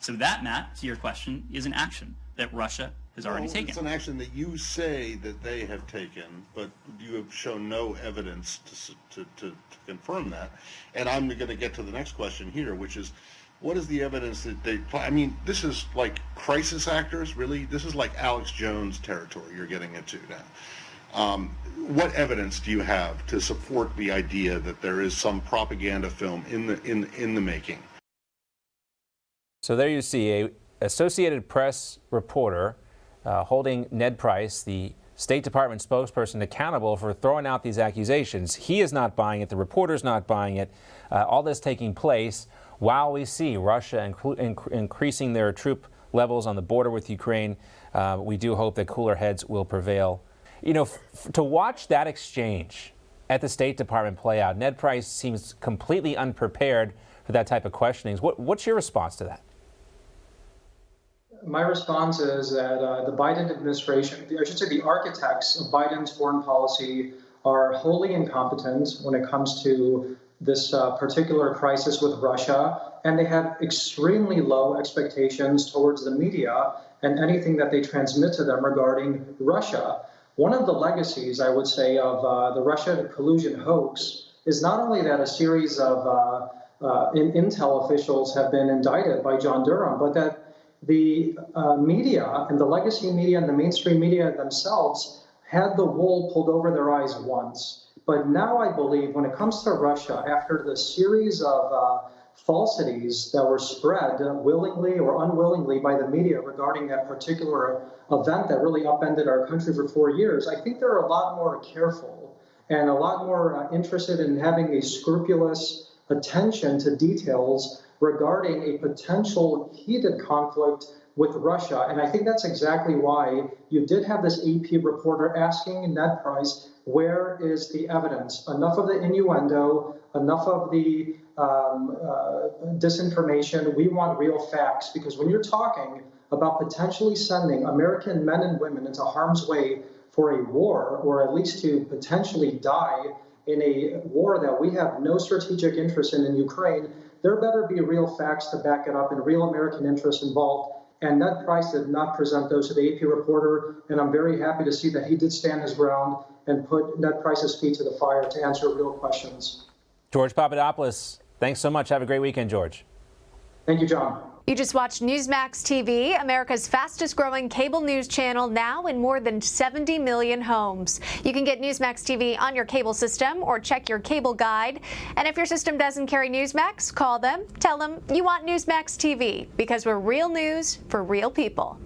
So that, Matt, to your question, is an action that Russia has already taken. It's an action that you say that they have taken, but you have shown no evidence to confirm that. And I'm going to get to the next question here, which is, what is the evidence that they, I mean, this is like crisis actors, really? This is like Alex Jones territory you're getting into now. What evidence do you have to support the idea that there is some propaganda film in the making? So there you see a Associated Press reporter holding Ned Price, the State Department spokesperson, accountable for throwing out these accusations. He is not buying it. The reporter's not buying it. All this taking place while we see Russia increasing their troop levels on the border with Ukraine. We do hope that cooler heads will prevail. You know, to watch that exchange at the State Department play out, Ned Price seems completely unprepared for that type of questioning. What's your response to that? My response is that the Biden administration, I should say the architects of Biden's foreign policy, are wholly incompetent when it comes to this particular crisis with Russia, and they have extremely low expectations towards the media and anything that they transmit to them regarding Russia. One of the legacies, I would say, of the Russia collusion hoax is not only that a series of intel officials have been indicted by John Durham, but that the media and the legacy media and the mainstream media themselves had the wool pulled over their eyes once. But now I believe when it comes to Russia, after the series of falsities that were spread willingly or unwillingly by the media regarding that particular event that really upended our country for 4 years, I think they're a lot more careful and a lot more interested in having a scrupulous attention to details regarding a potential heated conflict with Russia. And I think that's exactly why you did have this AP reporter asking Ned Price, where is the evidence? Enough of the innuendo, enough of the disinformation. We want real facts, because when you're talking about potentially sending American men and women into harm's way for a war, or at least to potentially die in a war that we have no strategic interest in Ukraine, there better be real facts to back it up and real American interests involved. And Ned Price did not present those to the AP reporter, and I'm very happy to see that he did stand his ground and put Ned Price's feet to the fire to answer real questions. George Papadopoulos, thanks so much. Have a great weekend, George. Thank you, John. You just watched Newsmax TV, America's fastest growing cable news channel, now in more than 70 million homes. You can get Newsmax TV on your cable system or check your cable guide. And if your system doesn't carry Newsmax, call them, tell them you want Newsmax TV, because we're real news for real people.